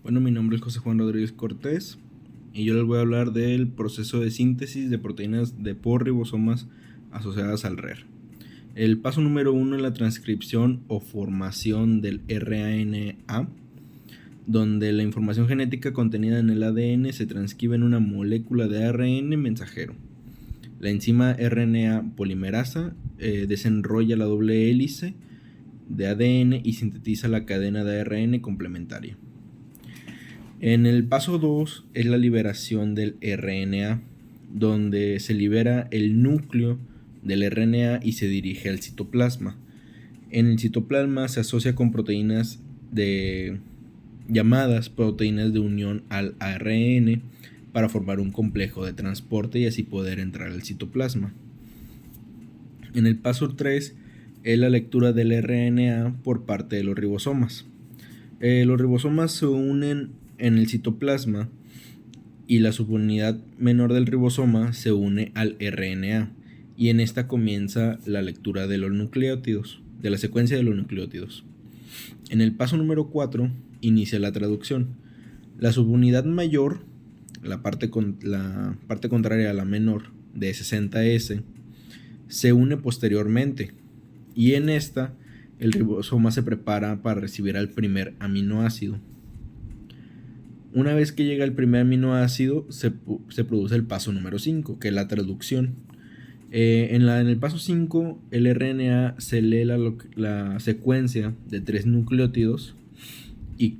Bueno, mi nombre es José Juan Rodríguez Cortés y yo les voy a hablar del proceso de síntesis de proteínas por ribosomas asociadas al RER. El paso número 1 es la transcripción o formación del RNA, donde la información genética contenida en el ADN se transcribe en una molécula de ARN mensajero. La enzima RNA polimerasa desenrolla la doble hélice de ADN y sintetiza la cadena de ARN complementaria. En el paso 2 es la liberación del RNA, donde se libera el núcleo del RNA y se dirige al citoplasma. En el citoplasma se asocia con proteínas llamadas proteínas de unión al ARN para formar un complejo de transporte y así poder entrar al citoplasma. En el paso 3 es la lectura del RNA por parte de los ribosomas. Los ribosomas se unen en el citoplasma y la subunidad menor del ribosoma se une al RNA, y en esta comienza la lectura de los nucleótidos, de la secuencia de los nucleótidos. En el paso número 4 inicia la traducción. La subunidad mayor, la parte contraria a la menor de 60S, se une posteriormente, y en esta el ribosoma se prepara para recibir al primer aminoácido. Una vez que llega el primer aminoácido, se produce el paso número 5, que es la traducción. En el paso 5, el RNA se lee la secuencia de 3 nucleótidos y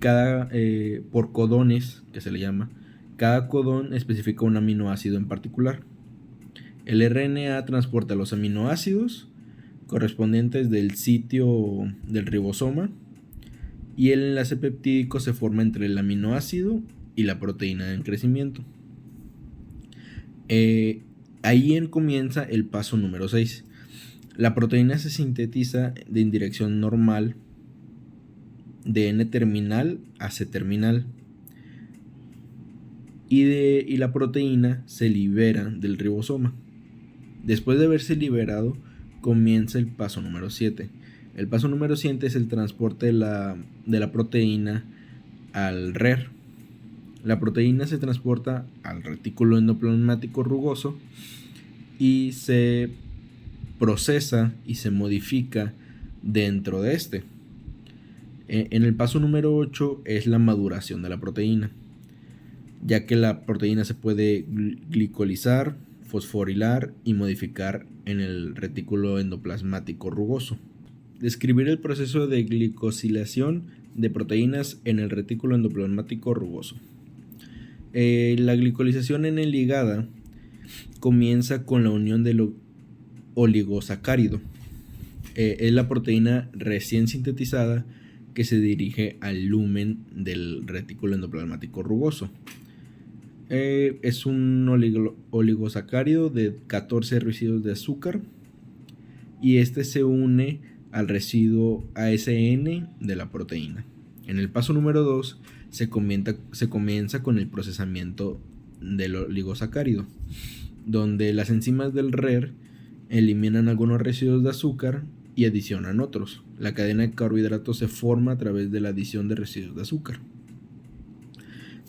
por codones, que se le llama, cada codón especifica un aminoácido en particular. El RNA transporta los aminoácidos correspondientes del sitio del ribosoma, y el enlace peptídico se forma entre el aminoácido y la proteína en crecimiento. Ahí comienza el paso número 6. La proteína se sintetiza en dirección normal de N-terminal a C-terminal, y la proteína se libera del ribosoma. Después de haberse liberado, comienza el paso número 7. El paso número 7 es el transporte de la proteína al RER. La proteína se transporta al retículo endoplasmático rugoso y se procesa y se modifica dentro de este. En el paso número 8 es la maduración de la proteína, ya que la proteína se puede glicolizar, fosforilar y modificar en el retículo endoplasmático rugoso. Describir el proceso de glicosilación de proteínas en el retículo endoplasmático rugoso. La glicolización N-ligada comienza con la unión del oligosacárido. Es la proteína recién sintetizada que se dirige al lumen del retículo endoplasmático rugoso. Es un oligosacárido de 14 residuos de azúcar, y este se une al residuo ASN de la proteína. En el paso número 2 se comienza con el procesamiento del oligosacárido, donde las enzimas del RER eliminan algunos residuos de azúcar y adicionan otros. La cadena de carbohidratos se forma a través de la adición de residuos de azúcar.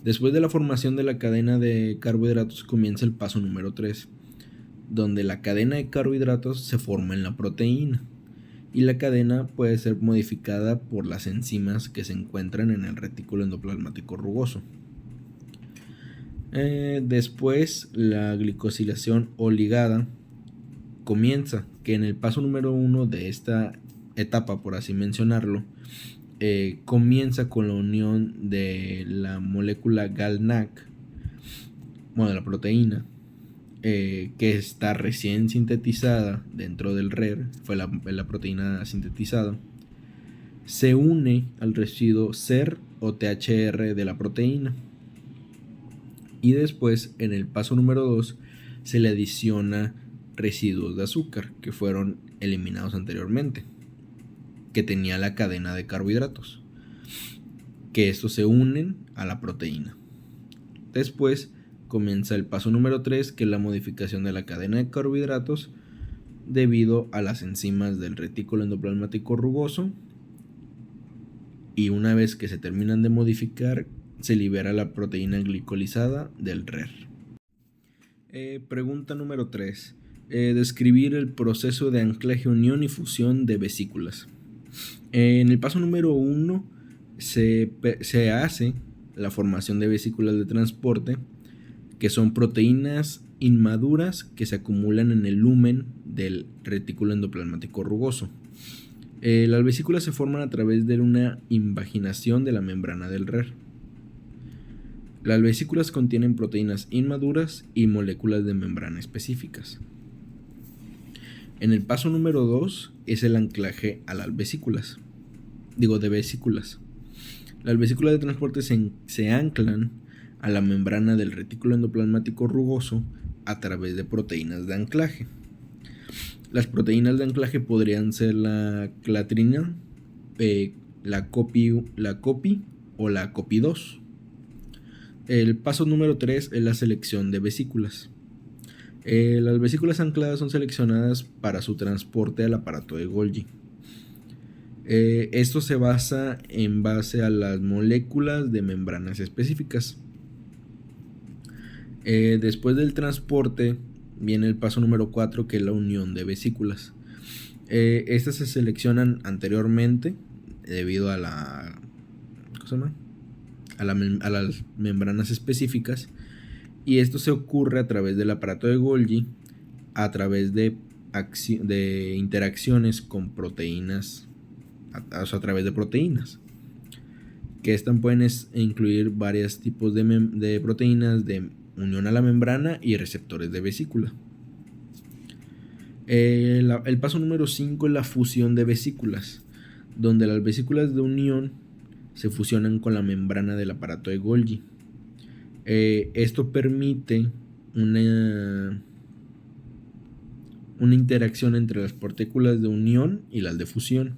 Después de la formación de la cadena de carbohidratos comienza el paso número 3, donde la cadena de carbohidratos se forma en la proteína, y la cadena puede ser modificada por las enzimas que se encuentran en el retículo endoplasmático rugoso. Después, la glicosilación ligada comienza, que en el paso número 1 de esta etapa, por así mencionarlo, comienza con la unión de la molécula GalNAc, de la proteína, que está recién sintetizada dentro del RER, fue la proteína sintetizada, se une al residuo SER o THR de la proteína, y después en el paso número 2 se le adiciona residuos de azúcar que fueron eliminados anteriormente, que tenía la cadena de carbohidratos, que estos se unen a la proteína. Después comienza el paso número 3, que es la modificación de la cadena de carbohidratos debido a las enzimas del retículo endoplasmático rugoso, y una vez que se terminan de modificar, se libera la proteína glicolizada del RER. Pregunta número 3. Describir el proceso de anclaje, unión y fusión de vesículas. En el paso número 1 se hace la formación de vesículas de transporte, que son proteínas inmaduras que se acumulan en el lumen del retículo endoplasmático rugoso. Las vesículas se forman a través de una invaginación de la membrana del RER. Las vesículas contienen proteínas inmaduras y moléculas de membrana específicas. En el paso número 2 es el anclaje a las vesículas. De vesículas. Las vesículas de transporte se anclan a la membrana del retículo endoplasmático rugoso a través de proteínas de anclaje. Las proteínas de anclaje podrían ser la clatrina, la COPI o la COPI2. El paso número 3 es la selección de vesículas. Las vesículas ancladas son seleccionadas para su transporte al aparato de Golgi. Esto se basa en base a las moléculas de membranas específicas. Después del transporte viene el paso número 4, que es la unión de vesículas. Estas se seleccionan anteriormente debido a a las membranas específicas, y esto se ocurre a través del aparato de Golgi, a través de interacciones con proteínas, a través de proteínas, que estas pueden incluir varios tipos de proteínas de unión a la membrana y receptores de vesícula. El paso número 5 es la fusión de vesículas, donde las vesículas de unión se fusionan con la membrana del aparato de Golgi. Esto permite una interacción entre las partículas de unión y las de fusión.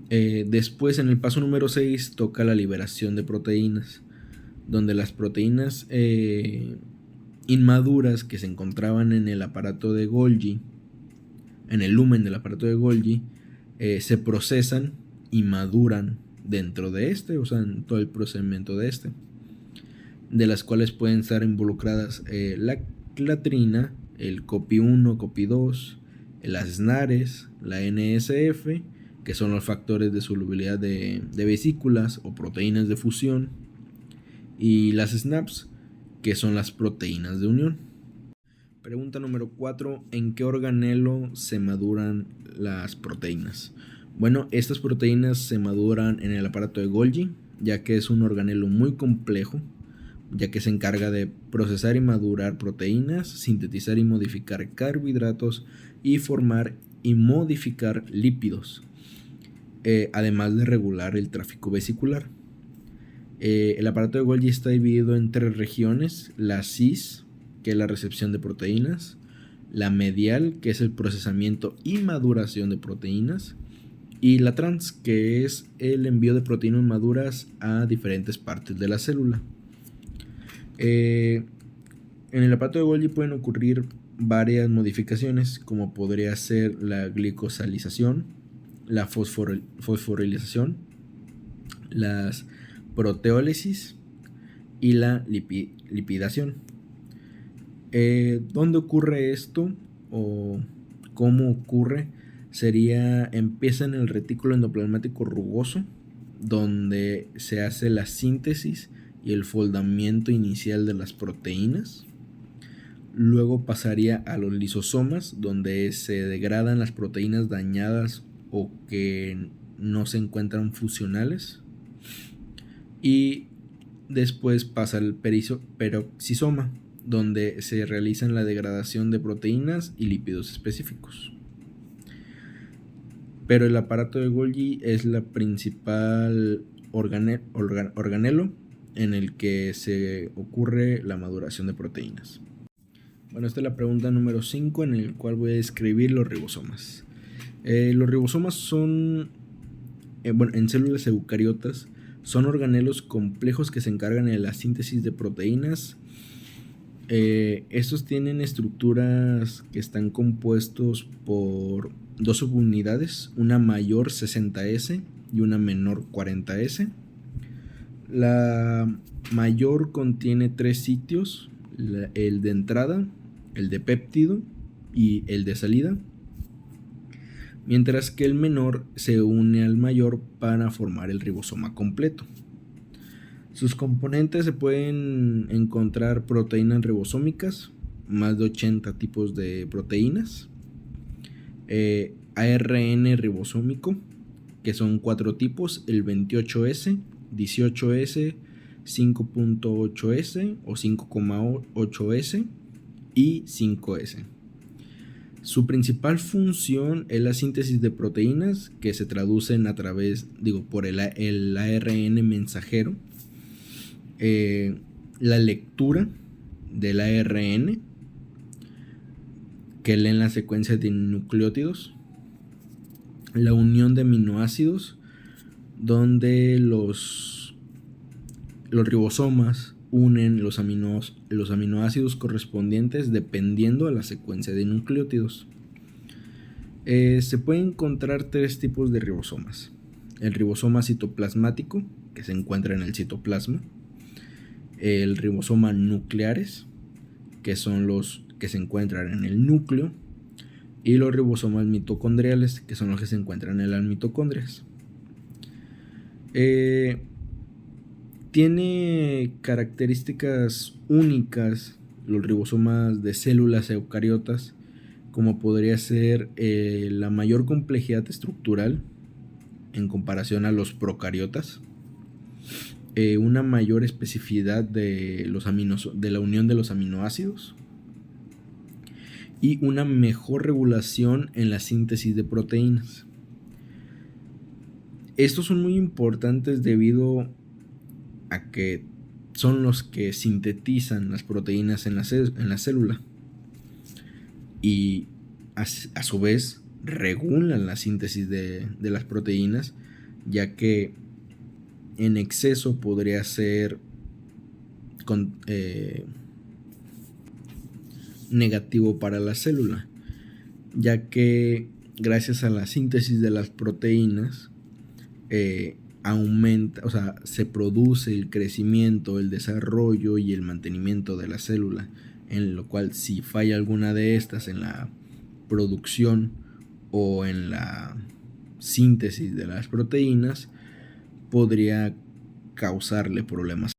Después, en el paso número 6, toca la liberación de proteínas, donde las proteínas inmaduras que se encontraban en el aparato de Golgi, en el lumen del aparato de Golgi, se procesan y maduran dentro de o sea, en todo el procedimiento de las cuales pueden estar involucradas la clatrina, el COPI1, COPI2, las SNARes, la NSF, que son los factores de solubilidad de vesículas o proteínas de fusión, y las SNAPs, que son las proteínas de unión. Pregunta número 4. ¿En qué organelo se maduran las proteínas? Bueno, estas proteínas se maduran en el aparato de Golgi, ya que es un organelo muy complejo, ya que se encarga de procesar y madurar proteínas, sintetizar y modificar carbohidratos y formar y modificar lípidos, además de regular el tráfico vesicular. El aparato de Golgi está dividido en 3 regiones: la cis, que es la recepción de proteínas; la medial, que es el procesamiento y maduración de proteínas; y la trans, que es el envío de proteínas maduras a diferentes partes de la célula. En el aparato de Golgi pueden ocurrir varias modificaciones, como podría ser la glicosilización, la fosforilización, las proteólisis y la lipidación. ¿Dónde ocurre esto o cómo ocurre? Empieza en el retículo endoplasmático rugoso, donde se hace la síntesis y el foldamiento inicial de las proteínas. Luego pasaría a los lisosomas, donde se degradan las proteínas dañadas o que no se encuentran fusionales. Y después pasa al peroxisoma, donde se realiza la degradación de proteínas y lípidos específicos. Pero el aparato de Golgi es la principal organelo en el que se ocurre la maduración de proteínas. Bueno, esta es la pregunta número 5, en el cual voy a describir los ribosomas. Los ribosomas son, en células eucariotas, son organelos complejos que se encargan de la síntesis de proteínas. Estos tienen estructuras que están compuestos por 2 subunidades, una mayor 60S y una menor 40S. La mayor contiene 3 sitios, el de entrada, el de péptido y el de salida, mientras que el menor se une al mayor para formar el ribosoma completo. Sus componentes se pueden encontrar proteínas ribosómicas, más de 80 tipos de proteínas, ARN ribosómico, que son 4 tipos, el 28S, 18S, 5.8S o 5,8S y 5S. Su principal función es la síntesis de proteínas que se traducen a través, por el ARN mensajero, la lectura del ARN que leen la secuencia de nucleótidos, la unión de aminoácidos, donde los ribosomas unen los aminoácidos correspondientes dependiendo a la secuencia de nucleótidos. Se pueden encontrar 3 tipos de ribosomas: el ribosoma citoplasmático, que se encuentra en el citoplasma, el ribosoma nucleares, que son los que se encuentran en el núcleo, y los ribosomas mitocondriales, que son los que se encuentran en las mitocondrias. Tiene características únicas los ribosomas de células eucariotas, como podría ser la mayor complejidad estructural en comparación a los procariotas, una mayor especificidad de la unión de los aminoácidos y una mejor regulación en la síntesis de proteínas. Estos son muy importantes debido a que son los que sintetizan las proteínas en la célula y a su vez regulan la síntesis de las proteínas, ya que en exceso podría ser negativo para la célula, ya que gracias a la síntesis de las proteínas se produce el crecimiento, el desarrollo y el mantenimiento de la célula, en lo cual si falla alguna de estas en la producción o en la síntesis de las proteínas, podría causarle problemas.